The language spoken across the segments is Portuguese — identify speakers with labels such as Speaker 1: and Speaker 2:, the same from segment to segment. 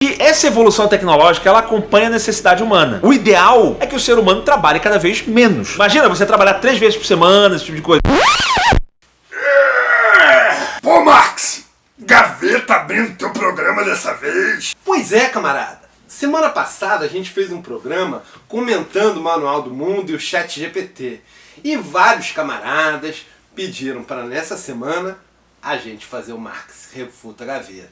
Speaker 1: E essa evolução tecnológica, ela acompanha a necessidade humana. O ideal é que o ser humano trabalhe cada vez menos. Imagina você trabalhar 3 vezes por semana, esse tipo de coisa.
Speaker 2: Pô, Max! Gaveta abrindo teu programa dessa vez.
Speaker 3: Pois é, camarada. Semana passada a gente fez um programa comentando o Manual do Mundo e o ChatGPT. E vários camaradas pediram para nessa semana a gente fazer o Marx Refuta Gaveta.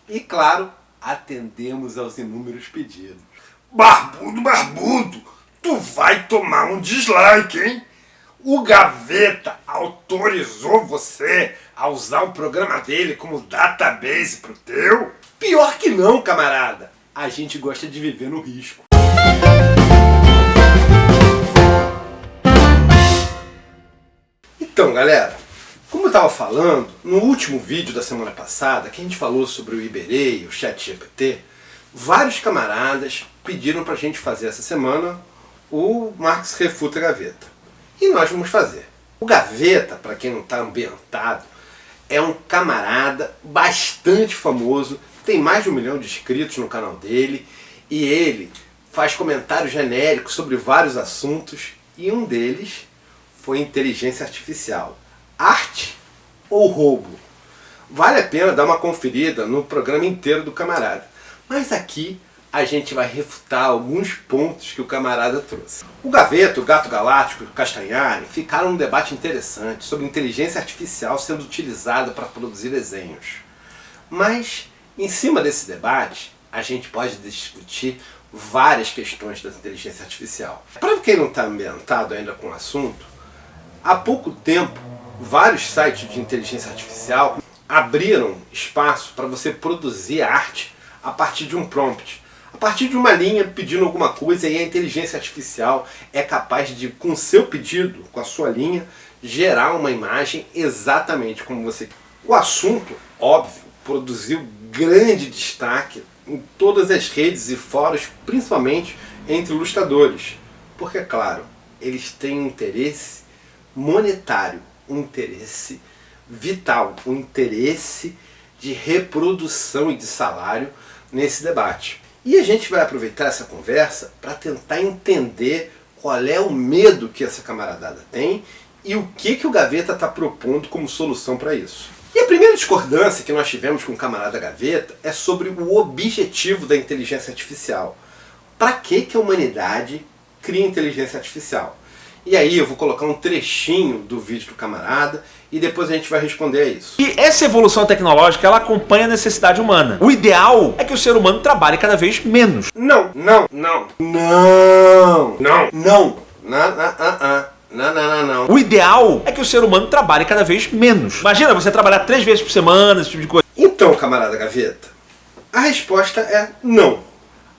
Speaker 3: E claro, atendemos aos inúmeros pedidos.
Speaker 2: Barbudo, tu vai tomar um dislike, hein? O Gaveta autorizou você a usar o programa dele como database pro teu?
Speaker 3: Pior que não, camarada. A gente gosta de viver no risco. Então, galera, como eu estava falando, no último vídeo da semana passada, que a gente falou sobre o Iberê e o ChatGPT, vários camaradas pediram para a gente fazer essa semana o Marx Refuta Gaveta. E nós vamos fazer. O Gaveta, para quem não está ambientado, é um camarada bastante famoso, tem mais de 1 milhão de inscritos no canal dele, e ele faz comentários genéricos sobre vários assuntos, e um deles foi inteligência artificial. Arte ou roubo? Vale a pena dar uma conferida no programa inteiro do camarada. Mas aqui a gente vai refutar alguns pontos que o camarada trouxe. O Gaveta, o Gato Galáctico e o Castanhari ficaram num debate interessante sobre inteligência artificial sendo utilizada para produzir desenhos. Mas, em cima desse debate, a gente pode discutir várias questões da inteligência artificial. Para quem não está ambientado ainda com o assunto, há pouco tempo, vários sites de inteligência artificial abriram espaço para você produzir arte a partir de um prompt. A partir de uma linha pedindo alguma coisa, e a inteligência artificial é capaz de, com o seu pedido, com a sua linha, gerar uma imagem exatamente como você quer. O assunto, óbvio, produziu grande destaque em todas as redes e fóruns, principalmente entre ilustradores. Porque, claro, eles têm um interesse monetário, um interesse vital, um interesse de reprodução e de salário nesse debate. E a gente vai aproveitar essa conversa para tentar entender qual é o medo que essa camaradada tem e o que o Gaveta está propondo como solução para isso. E a primeira discordância que nós tivemos com o camarada Gaveta é sobre o objetivo da inteligência artificial. Para que a humanidade cria inteligência artificial? E aí eu vou colocar um trechinho do vídeo do camarada e depois a gente vai responder a isso.
Speaker 1: E essa evolução tecnológica, ela acompanha a necessidade humana. O ideal é que o ser humano trabalhe cada vez menos.
Speaker 3: Não.
Speaker 1: O ideal é que o ser humano trabalhe cada vez menos. Imagina você trabalhar 3 vezes por semana, esse tipo de coisa.
Speaker 3: Então, camarada Gaveta, a resposta é não.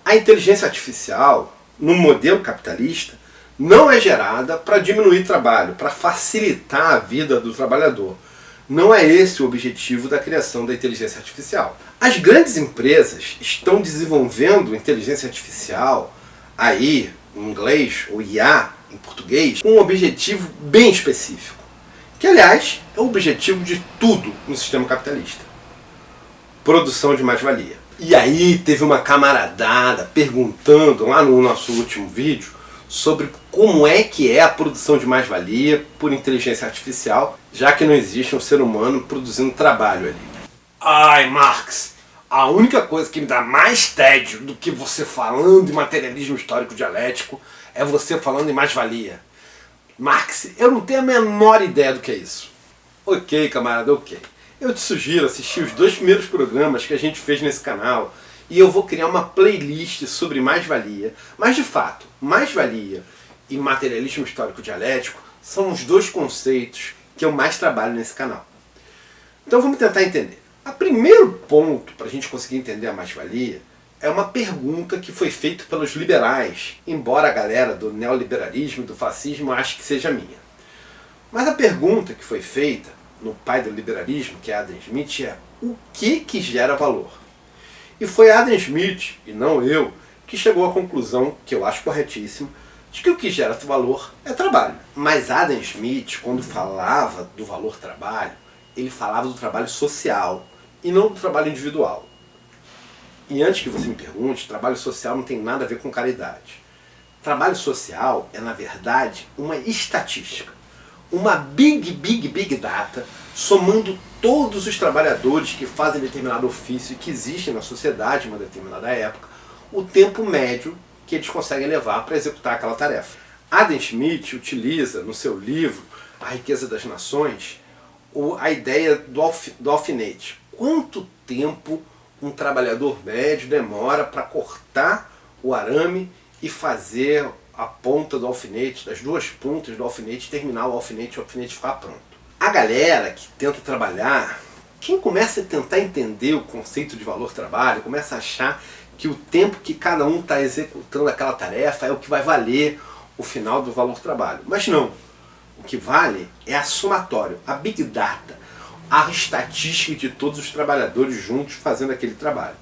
Speaker 3: A inteligência artificial, no modelo capitalista, não é gerada para diminuir trabalho, para facilitar a vida do trabalhador. Não é esse o objetivo da criação da inteligência artificial. As grandes empresas estão desenvolvendo inteligência artificial, aí, em inglês, ou IA, em português, com um objetivo bem específico, que, aliás, é o objetivo de tudo no sistema capitalista. Produção de mais-valia. E aí teve uma camaradada perguntando lá no nosso último vídeo sobre como é que é a produção de mais-valia por inteligência artificial, já que não existe um ser humano produzindo trabalho ali. Ai, Marx, a única coisa que me dá mais tédio do que você falando em materialismo histórico dialético é você falando em mais-valia. Marx, eu não tenho a menor ideia do que é isso. Ok, camarada, ok. Eu te sugiro assistir os 2 primeiros programas que a gente fez nesse canal, e eu vou criar uma playlist sobre mais-valia. Mas, de fato, mais-valia e materialismo histórico dialético são os 2 conceitos que eu mais trabalho nesse canal. Então vamos tentar entender. O primeiro ponto para a gente conseguir entender a mais-valia é uma pergunta que foi feita pelos liberais, embora a galera do neoliberalismo e do fascismo ache que seja minha. Mas a pergunta que foi feita no pai do liberalismo, que é Adam Smith, é: o que gera valor? E foi Adam Smith, e não eu, que chegou à conclusão, que eu acho corretíssima, de que o que gera valor é trabalho. Mas Adam Smith, quando falava do valor trabalho, ele falava do trabalho social e não do trabalho individual. E antes que você me pergunte, trabalho social não tem nada a ver com caridade. Trabalho social é, na verdade, uma estatística. Uma big data, somando todos os trabalhadores que fazem determinado ofício e que existem na sociedade em uma determinada época, o tempo médio que eles conseguem levar para executar aquela tarefa. Adam Smith utiliza no seu livro A Riqueza das Nações a ideia do alfinete. Quanto tempo um trabalhador médio demora para cortar o arame e fazer a ponta do alfinete, das duas pontas do alfinete, terminar o alfinete ficar pronto. A galera que tenta trabalhar, quem começa a tentar entender o conceito de valor-trabalho, começa a achar que o tempo que cada um está executando aquela tarefa é o que vai valer o final do valor-trabalho. Mas não. O que vale é a somatório, a big data, a estatística de todos os trabalhadores juntos fazendo aquele trabalho.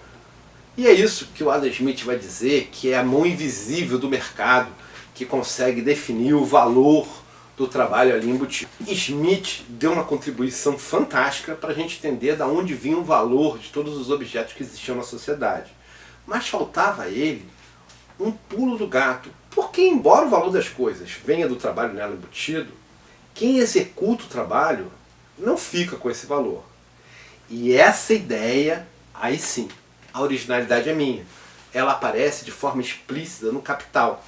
Speaker 3: E é isso que o Adam Smith vai dizer que é a mão invisível do mercado que consegue definir o valor do trabalho ali embutido. Smith deu uma contribuição fantástica para a gente entender de onde vinha o valor de todos os objetos que existiam na sociedade. Mas faltava a ele um pulo do gato, porque embora o valor das coisas venha do trabalho nela embutido, quem executa o trabalho não fica com esse valor. E essa ideia, aí sim, a originalidade é minha. Ela aparece de forma explícita no Capital.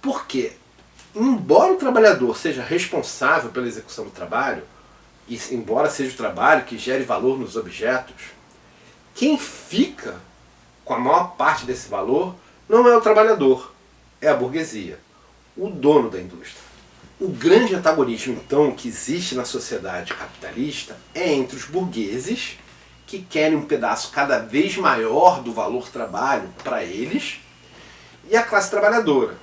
Speaker 3: Porque, embora o trabalhador seja responsável pela execução do trabalho, e embora seja o trabalho que gere valor nos objetos, quem fica com a maior parte desse valor não é o trabalhador, é a burguesia, o dono da indústria. O grande antagonismo, então, que existe na sociedade capitalista é entre os burgueses, que querem um pedaço cada vez maior do valor trabalho para eles, e a classe trabalhadora,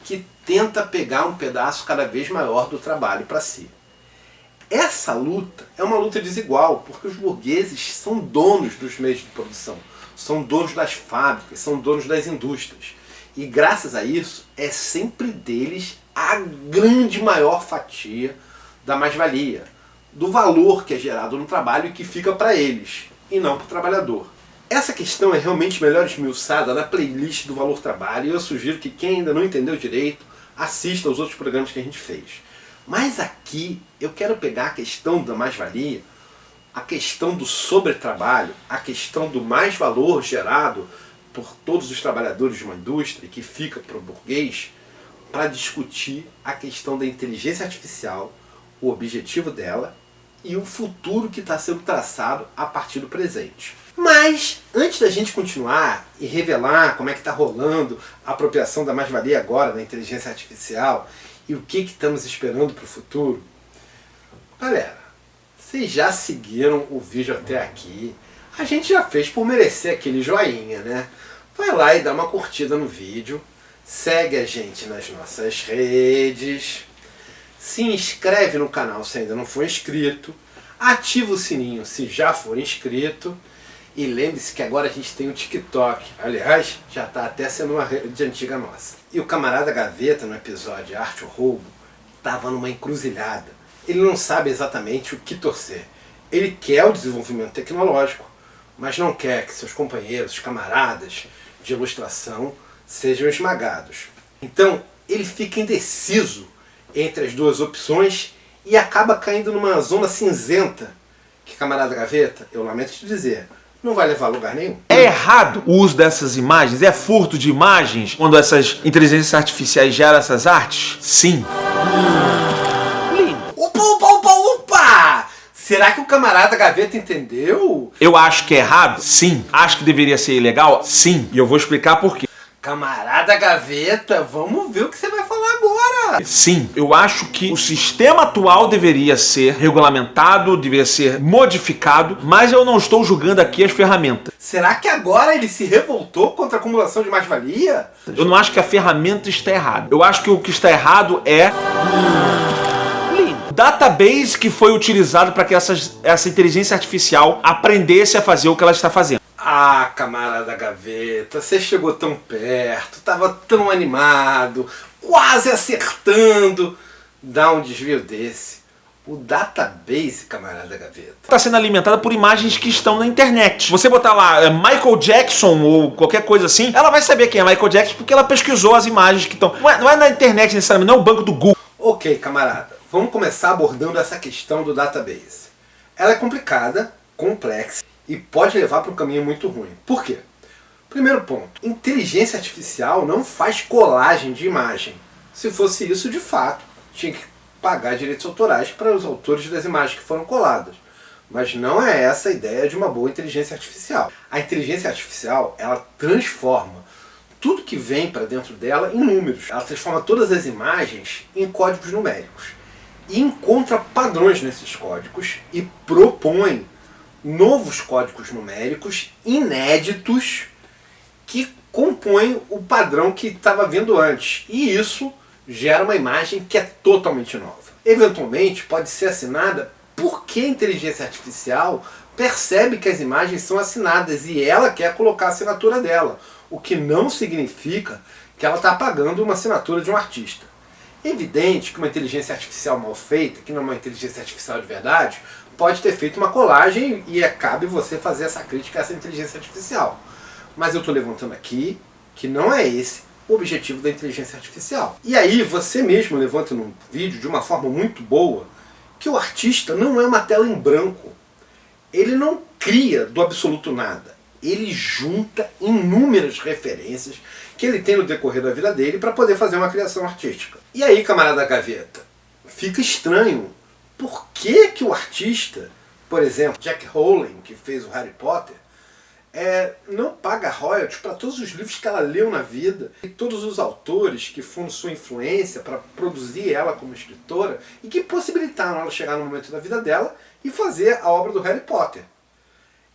Speaker 3: que tenta pegar um pedaço cada vez maior do trabalho para si. Essa luta é uma luta desigual, porque os burgueses são donos dos meios de produção, são donos das fábricas, são donos das indústrias. E graças a isso, é sempre deles a grande maior fatia da mais-valia, do valor que é gerado no trabalho e que fica para eles, e não para o trabalhador. Essa questão é realmente melhor esmiuçada na playlist do Valor Trabalho, e eu sugiro que quem ainda não entendeu direito, assista aos outros programas que a gente fez. Mas aqui eu quero pegar a questão da mais-valia, a questão do sobretrabalho, a questão do mais-valor gerado por todos os trabalhadores de uma indústria que fica para o burguês, para discutir a questão da inteligência artificial, o objetivo dela e o futuro que está sendo traçado a partir do presente. Mas, antes da gente continuar e revelar como é que está rolando a apropriação da mais-valia agora na inteligência artificial e o que estamos esperando para o futuro, galera, vocês já seguiram o vídeo até aqui, a gente já fez por merecer aquele joinha, né? Vai lá e dá uma curtida no vídeo, segue a gente nas nossas redes, se inscreve no canal se ainda não for inscrito, ativa o sininho se já for inscrito e lembre-se que agora a gente tem o TikTok, aliás, já está até sendo uma rede antiga nossa. E o camarada Gaveta, no episódio Arte ou Roubo, estava numa encruzilhada. Ele não sabe exatamente o que torcer. Ele quer o desenvolvimento tecnológico, mas não quer que seus companheiros, os camaradas de ilustração sejam esmagados. Então, ele fica indeciso entre as duas opções e acaba caindo numa zona cinzenta que, camarada Gaveta, eu lamento te dizer, não vai levar a lugar nenhum.
Speaker 1: É errado o uso dessas imagens? É furto de imagens quando essas inteligências artificiais geram essas artes? Sim.
Speaker 3: Opa! Será que o camarada Gaveta entendeu?
Speaker 1: Eu acho que é errado? Sim. Acho que deveria ser ilegal? Sim. E eu vou explicar por quê.
Speaker 3: Camarada Gaveta, vamos ver o que você vai falar agora.
Speaker 1: Sim, eu acho que o sistema atual deveria ser regulamentado, deveria ser modificado, mas eu não estou julgando aqui as ferramentas.
Speaker 3: Será que agora ele se revoltou contra a acumulação de mais-valia?
Speaker 1: Eu não acho que a ferramenta está errada. Eu acho que o que está errado é o database que foi utilizado para que essa inteligência artificial aprendesse a fazer o que ela está fazendo.
Speaker 3: Ah, camarada Gaveta, você chegou tão perto, estava tão animado, quase acertando. Dá um desvio desse. O database, camarada Gaveta,
Speaker 1: Está sendo alimentada por imagens que estão na internet. Você botar lá Michael Jackson ou qualquer coisa assim, ela vai saber quem é Michael Jackson porque ela pesquisou as imagens que estão... Não é na internet necessariamente, não é o banco do Google.
Speaker 3: Ok, camarada, vamos começar abordando essa questão do database. Ela é complicada, complexa e pode levar para um caminho muito ruim. Por quê? Primeiro ponto, inteligência artificial não faz colagem de imagem. Se fosse isso, de fato, tinha que pagar direitos autorais para os autores das imagens que foram coladas. Mas não é essa a ideia de uma boa inteligência artificial. A inteligência artificial, ela transforma tudo que vem para dentro dela em números. Ela transforma todas as imagens em códigos numéricos. E encontra padrões nesses códigos e propõe novos códigos numéricos inéditos que compõem o padrão que estava vindo antes. E isso gera uma imagem que é totalmente nova. Eventualmente pode ser assinada porque a inteligência artificial percebe que as imagens são assinadas e ela quer colocar a assinatura dela, o que não significa que ela está apagando uma assinatura de um artista. É evidente que uma inteligência artificial mal feita, que não é uma inteligência artificial de verdade, pode ter feito uma colagem e cabe você fazer essa crítica a essa inteligência artificial. Mas eu estou levantando aqui que não é esse o objetivo da inteligência artificial. E aí você mesmo levanta num vídeo de uma forma muito boa que o artista não é uma tela em branco. Ele não cria do absoluto nada. Ele junta inúmeras referências que ele tem no decorrer da vida dele para poder fazer uma criação artística. E aí, camarada Gaveta, fica estranho. Por que que o artista, por exemplo, Jack Rowling, que fez o Harry Potter, não paga royalties para todos os livros que ela leu na vida e todos os autores que foram sua influência para produzir ela como escritora e que possibilitaram ela chegar no momento da vida dela e fazer a obra do Harry Potter.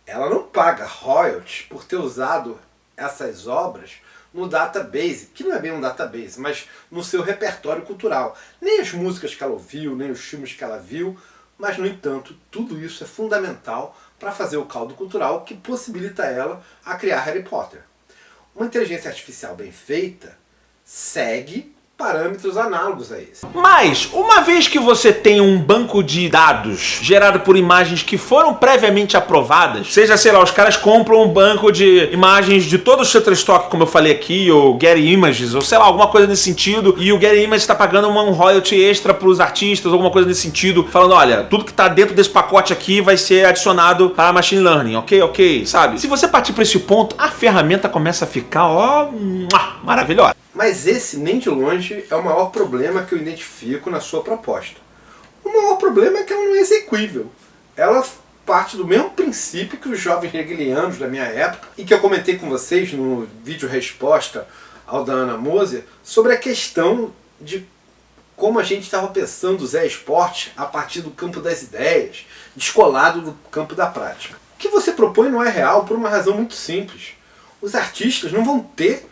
Speaker 3: Ela não paga royalties por ter usado essas obras no database, que não é bem um database, mas no seu repertório cultural. Nem as músicas que ela ouviu, nem os filmes que ela viu, mas, no entanto, tudo isso é fundamental para fazer o caldo cultural que possibilita ela a criar Harry Potter. Uma inteligência artificial bem feita segue parâmetros análogos a esse.
Speaker 1: Mas, uma vez que você tem um banco de dados gerado por imagens que foram previamente aprovadas, seja, sei lá, os caras compram um banco de imagens de todo o Shutterstock, como eu falei aqui, ou Getty Images, ou sei lá, alguma coisa nesse sentido, e o Getty Images está pagando um royalty extra para os artistas, alguma coisa nesse sentido, falando, olha, tudo que está dentro desse pacote aqui vai ser adicionado para Machine Learning, ok, sabe? Se você partir para esse ponto, a ferramenta começa a ficar, ó, maravilhosa.
Speaker 3: Mas esse, nem de longe, é o maior problema que eu identifico na sua proposta. O maior problema é que ela não é exequível. Ela parte do mesmo princípio que os jovens hegelianos da minha época, e que eu comentei com vocês no vídeo resposta ao da Ana Moser, sobre a questão de como a gente estava pensando o Zé Esporte a partir do campo das ideias, descolado do campo da prática. O que você propõe não é real por uma razão muito simples. Os artistas não vão ter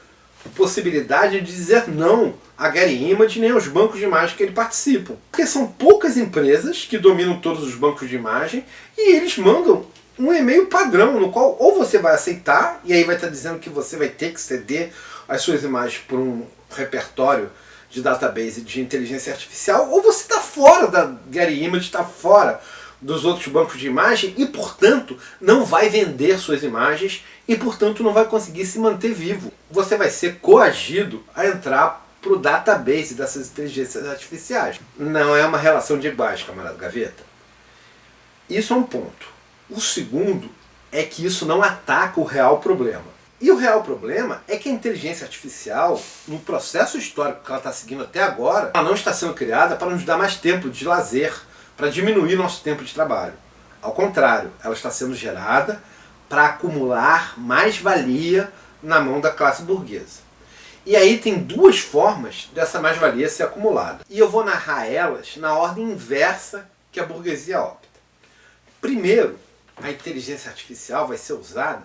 Speaker 3: possibilidade de dizer não a Getty Images nem aos bancos de imagem que ele participam. Porque são poucas empresas que dominam todos os bancos de imagem e eles mandam um e-mail padrão no qual ou você vai aceitar e aí vai estar dizendo que você vai ter que ceder as suas imagens por um repertório de database de inteligência artificial, ou você está fora da Getty Images, está fora dos outros bancos de imagem e, portanto, não vai vender suas imagens e, portanto, não vai conseguir se manter vivo. Você vai ser coagido a entrar para o database dessas inteligências artificiais. Não é uma relação de iguais, camarada Gaveta. Isso é um ponto. O segundo é que isso não ataca o real problema. E o real problema é que a inteligência artificial, no processo histórico que ela está seguindo até agora, ela não está sendo criada para nos dar mais tempo de lazer, para diminuir nosso tempo de trabalho. Ao contrário, ela está sendo gerada para acumular mais-valia na mão da classe burguesa. E aí tem duas formas dessa mais-valia ser acumulada. E eu vou narrar elas na ordem inversa que a burguesia opta. Primeiro, a inteligência artificial vai ser usada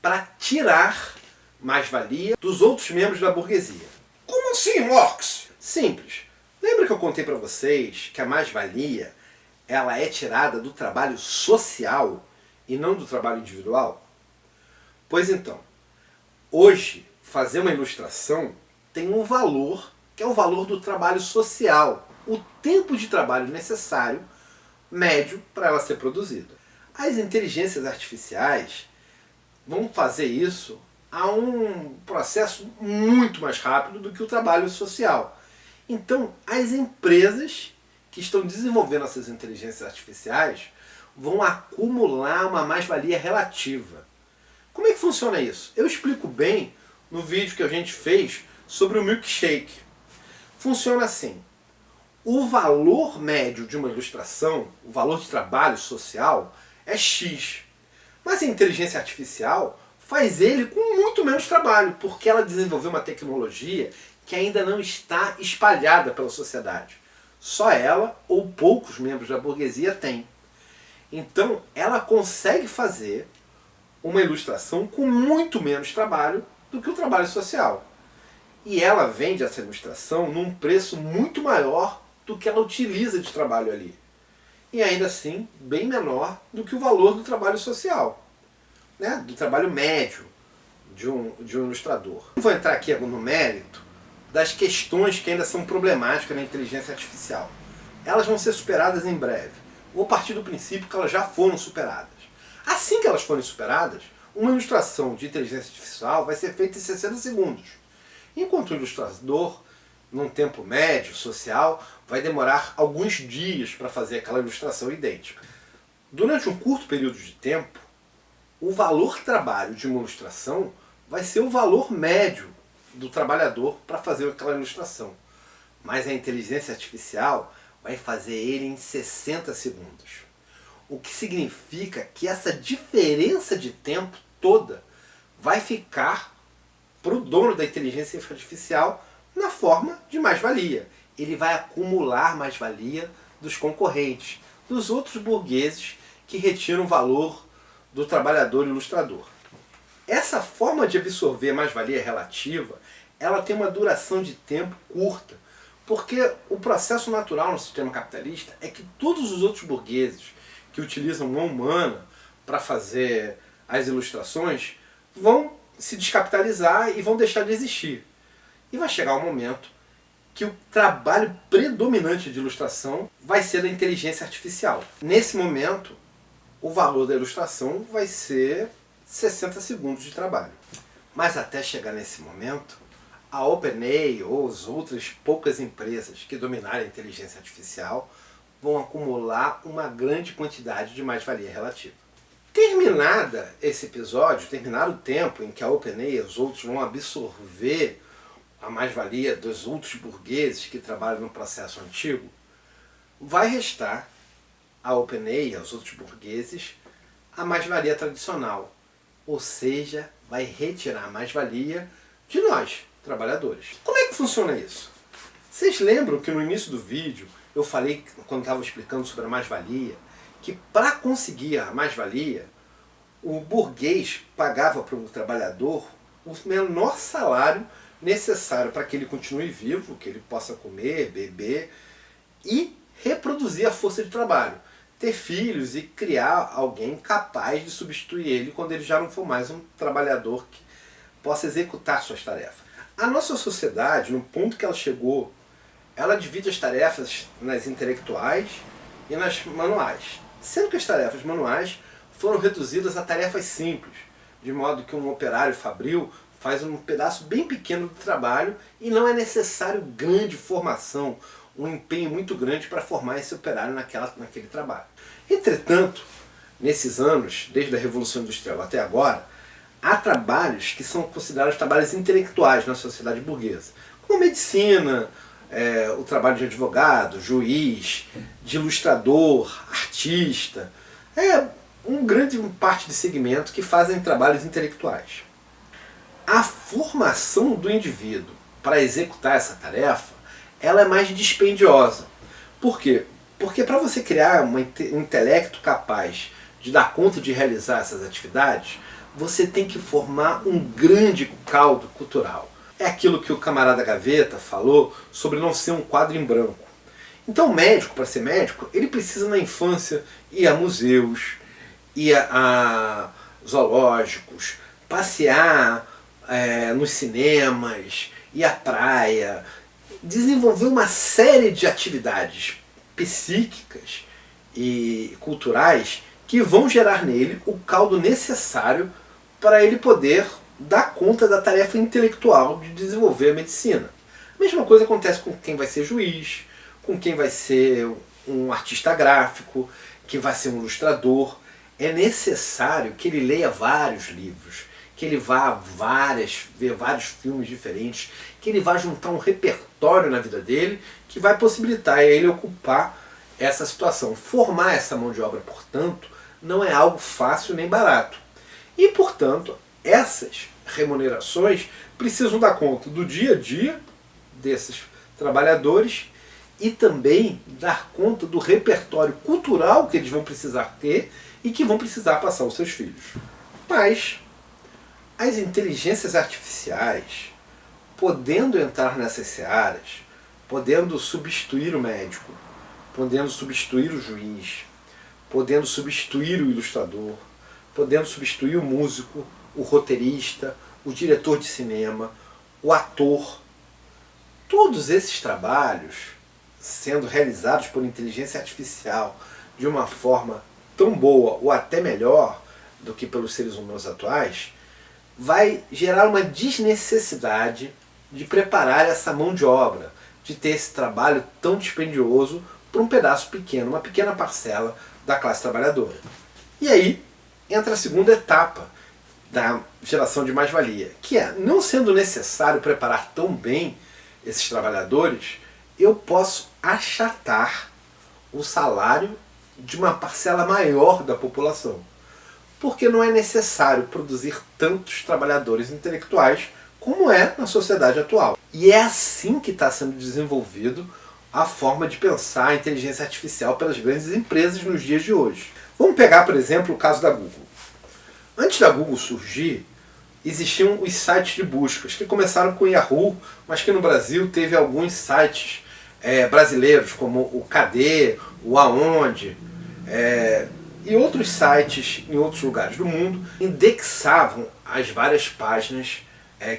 Speaker 3: para tirar mais-valia dos outros membros da burguesia.
Speaker 2: Como assim, Morx?
Speaker 3: Simples. Lembra que eu contei para vocês que a mais-valia ela é tirada do trabalho social e não do trabalho individual? Pois então, hoje, fazer uma ilustração tem um valor, que é o valor do trabalho social. O tempo de trabalho necessário médio para ela ser produzida. As inteligências artificiais vão fazer isso a um processo muito mais rápido do que o trabalho social. Então, as empresas que estão desenvolvendo essas inteligências artificiais vão acumular uma mais-valia relativa. Como é que funciona isso? Eu explico bem no vídeo que a gente fez sobre o milkshake. Funciona assim. O valor médio de uma ilustração, o valor de trabalho social, é X. Mas a inteligência artificial faz ele com muito menos trabalho, porque ela desenvolveu uma tecnologia que ainda não está espalhada pela sociedade. Só ela ou poucos membros da burguesia têm. Então, ela consegue fazer uma ilustração com muito menos trabalho do que o trabalho social. E ela vende essa ilustração num preço muito maior do que ela utiliza de trabalho ali. E ainda assim, bem menor do que o valor do trabalho social, né? Do trabalho médio de um ilustrador. Não vou entrar aqui no mérito das questões que ainda são problemáticas na inteligência artificial. Elas vão ser superadas em breve. Vou partir do princípio que elas já foram superadas. Assim que elas forem superadas, uma ilustração de inteligência artificial vai ser feita em 60 segundos. Enquanto o ilustrador, num tempo médio, social, vai demorar alguns dias para fazer aquela ilustração idêntica. Durante um curto período de tempo, o valor trabalho de uma ilustração vai ser o valor médio do trabalhador para fazer aquela ilustração. Mas a inteligência artificial vai fazer ele em 60 segundos. O que significa que essa diferença de tempo toda vai ficar para o dono da inteligência artificial na forma de mais-valia. Ele vai acumular mais-valia dos concorrentes, dos outros burgueses que retiram o valor do trabalhador ilustrador. Essa forma de absorver mais-valia relativa, ela tem uma duração de tempo curta, porque o processo natural no sistema capitalista é que todos os outros burgueses que utilizam mão humana para fazer as ilustrações vão se descapitalizar e vão deixar de existir. E vai chegar um momento que o trabalho predominante de ilustração vai ser da inteligência artificial. Nesse momento, o valor da ilustração vai ser 60 segundos de trabalho. Mas até chegar nesse momento, a OpenAI ou as outras poucas empresas que dominarem a inteligência artificial vão acumular uma grande quantidade de mais-valia relativa. Terminada esse episódio, terminado o tempo em que a OpenAI e os outros vão absorver a mais-valia dos outros burgueses que trabalham no processo antigo, vai restar a OpenAI e aos outros burgueses a mais-valia tradicional, ou seja, vai retirar a mais-valia de nós, trabalhadores. Como é que funciona isso? Vocês lembram que no início do vídeo eu falei, quando estava explicando sobre a mais-valia, que para conseguir a mais-valia, o burguês pagava para o trabalhador o menor salário necessário para que ele continue vivo, que ele possa comer, beber e reproduzir a força de trabalho, ter filhos e criar alguém capaz de substituir ele quando ele já não for mais um trabalhador que possa executar suas tarefas. A nossa sociedade, no ponto que ela chegou, ela divide as tarefas nas intelectuais e nas manuais, sendo que as tarefas manuais foram reduzidas a tarefas simples, de modo que um operário fabril faz um pedaço bem pequeno do trabalho e não é necessário grande formação, um empenho muito grande para formar esse operário naquele trabalho. Entretanto, nesses anos, desde a Revolução Industrial até agora, há trabalhos que são considerados trabalhos intelectuais na sociedade burguesa, como a medicina, o trabalho de advogado, juiz, de ilustrador, artista, uma grande parte de segmento que fazem trabalhos intelectuais. A formação do indivíduo para executar essa tarefa, ela é mais dispendiosa. Por quê? Porque para você criar um intelecto capaz de dar conta de realizar essas atividades, você tem que formar um grande caldo cultural. É aquilo que o camarada Gaveta falou sobre não ser um quadro em branco. Então o médico, para ser médico, ele precisa na infância ir a museus, ir a zoológicos, passear nos cinemas, ir à praia, desenvolver uma série de atividades psíquicas e culturais que vão gerar nele o caldo necessário para ele poder dar conta da tarefa intelectual de desenvolver a medicina. A mesma coisa acontece com quem vai ser juiz, com quem vai ser um artista gráfico, que vai ser um ilustrador. É necessário que ele leia vários livros, que ele vá ver vários filmes diferentes, que ele vá juntar um repertório na vida dele que vai possibilitar a ele ocupar essa situação. Formar essa mão de obra, portanto, não é algo fácil nem barato. E, portanto, essas remunerações precisam dar conta do dia a dia desses trabalhadores e também dar conta do repertório cultural que eles vão precisar ter e que vão precisar passar aos seus filhos. Mas as inteligências artificiais, podendo entrar nessas searas, podendo substituir o médico, podendo substituir o juiz, podendo substituir o ilustrador, podendo substituir o músico, o roteirista, o diretor de cinema, o ator. Todos esses trabalhos sendo realizados por inteligência artificial de uma forma tão boa ou até melhor do que pelos seres humanos atuais, vai gerar uma desnecessidade de preparar essa mão de obra, de ter esse trabalho tão dispendioso para um pedaço pequeno, uma pequena parcela da classe trabalhadora. E aí entra a segunda etapa da geração de mais-valia, que é, não sendo necessário preparar tão bem esses trabalhadores, eu posso achatar o salário de uma parcela maior da população. Porque não é necessário produzir tantos trabalhadores intelectuais como é na sociedade atual. E é assim que está sendo desenvolvido a forma de pensar a inteligência artificial pelas grandes empresas nos dias de hoje. Vamos pegar, por exemplo, o caso da Google. Antes da Google surgir, existiam os sites de buscas, que começaram com o Yahoo, mas que no Brasil teve alguns sites brasileiros, como o Cadê, o Aonde, e outros sites em outros lugares do mundo, indexavam as várias páginas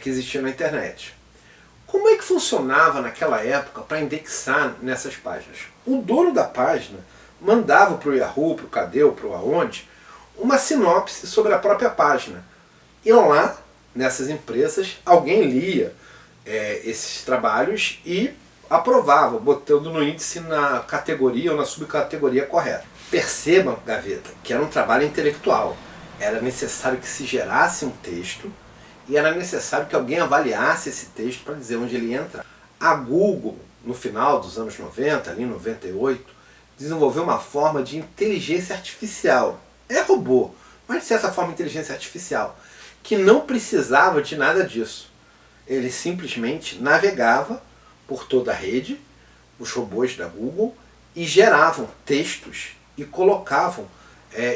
Speaker 3: que existiam na internet. Como é que funcionava naquela época para indexar nessas páginas? O dono da página mandava para o Yahoo, para o Cadê ou para o Aonde uma sinopse sobre a própria página. E lá, nessas empresas, alguém lia esses trabalhos e aprovava, botando no índice na categoria ou na subcategoria correta. Percebam, Gaveta, que era um trabalho intelectual. Era necessário que se gerasse um texto e era necessário que alguém avaliasse esse texto para dizer onde ele ia entrar. A Google, no final dos anos 90, ali em 98, desenvolveu uma forma de inteligência artificial. É robô, mas de certa forma inteligência artificial, que não precisava de nada disso. Ele simplesmente navegava por toda a rede, os robôs da Google, e geravam textos e colocavam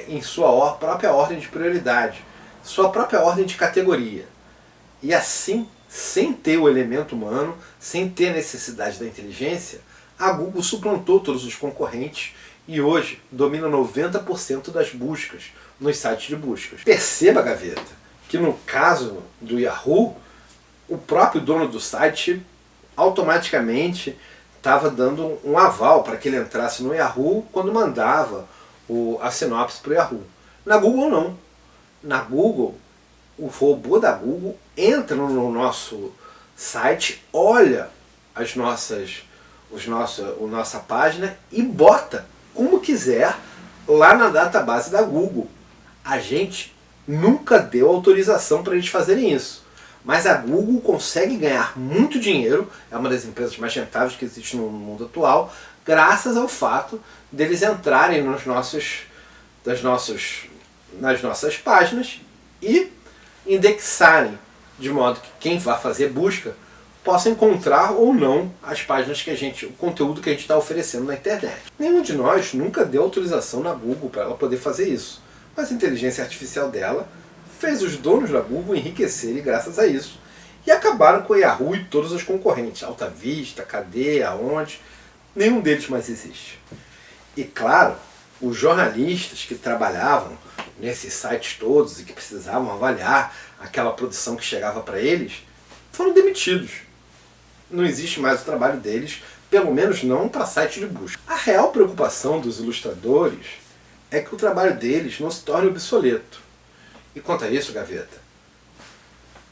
Speaker 3: em sua própria ordem de prioridade, sua própria ordem de categoria. E assim, sem ter o elemento humano, sem ter necessidade da inteligência, a Google suplantou todos os concorrentes e hoje domina 90% das buscas nos sites de buscas. Perceba, Gaveta, que no caso do Yahoo, o próprio dono do site automaticamente estava dando um aval para que ele entrasse no Yahoo quando mandava a sinopse para o Yahoo. Na Google não. Na Google, o robô da Google entra no nosso site, olha a nossa página e bota como quiser lá na database da Google. A gente nunca deu autorização para eles fazerem isso. Mas a Google consegue ganhar muito dinheiro, é uma das empresas mais rentáveis que existe no mundo atual, graças ao fato deles entrarem nas nossas páginas e indexarem, de modo que quem vai fazer busca possa encontrar ou não as páginas o conteúdo que a gente está oferecendo na internet. Nenhum de nós nunca deu autorização na Google para ela poder fazer isso, mas a inteligência artificial dela fez os donos da Google enriquecerem graças a isso. E acabaram com o Yahoo e todos os concorrentes. Alta Vista, Cadê, Aonde, nenhum deles mais existe. E claro, os jornalistas que trabalhavam nesses sites todos e que precisavam avaliar aquela produção que chegava para eles, foram demitidos. Não existe mais o trabalho deles Pelo menos não para site de busca. A real preocupação dos ilustradores é que o trabalho deles não se torne obsoleto. E quanto a isso, Gaveta,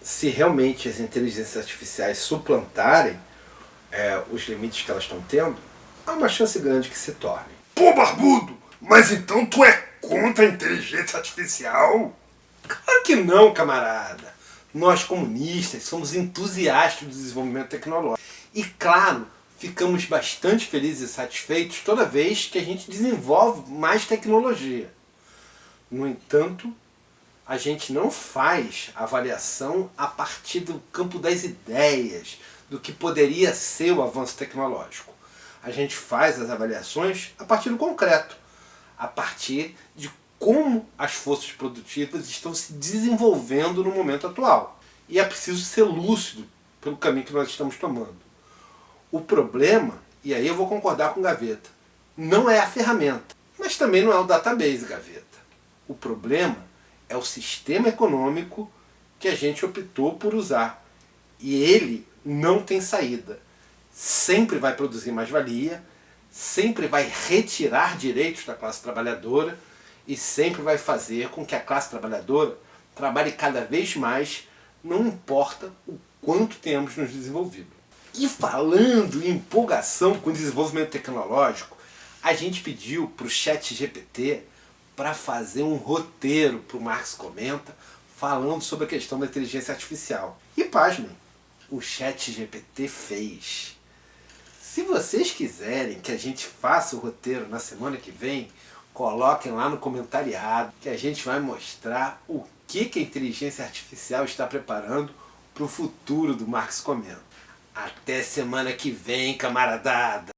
Speaker 3: se realmente as inteligências artificiais suplantarem os limites que elas estão tendo, há uma chance grande que se tornem.
Speaker 2: Pô, Barbudo, mas então tu é contra a inteligência artificial?
Speaker 3: Claro que não, camarada. Nós comunistas somos entusiastas do desenvolvimento tecnológico. E claro, ficamos bastante felizes e satisfeitos toda vez que a gente desenvolve mais tecnologia. No entanto, a gente não faz avaliação a partir do campo das ideias, do que poderia ser o avanço tecnológico. A gente faz as avaliações a partir do concreto, a partir de como as forças produtivas estão se desenvolvendo no momento atual. E é preciso ser lúcido pelo caminho que nós estamos tomando. O problema, e aí eu vou concordar com o Gaveta, não é a ferramenta, mas também não é o database, Gaveta. O problema é o sistema econômico que a gente optou por usar. E ele não tem saída. Sempre vai produzir mais-valia, sempre vai retirar direitos da classe trabalhadora e sempre vai fazer com que a classe trabalhadora trabalhe cada vez mais, não importa o quanto tenhamos nos desenvolvido. E falando em empolgação com o desenvolvimento tecnológico, a gente pediu para o ChatGPT para fazer um roteiro para o Marx Comenta falando sobre a questão da inteligência artificial. E pasmem, o ChatGPT fez. Se vocês quiserem que a gente faça o roteiro na semana que vem, coloquem lá no comentariado que a gente vai mostrar o que a inteligência artificial está preparando para o futuro do Marx Comenta. Até semana que vem, camaradada!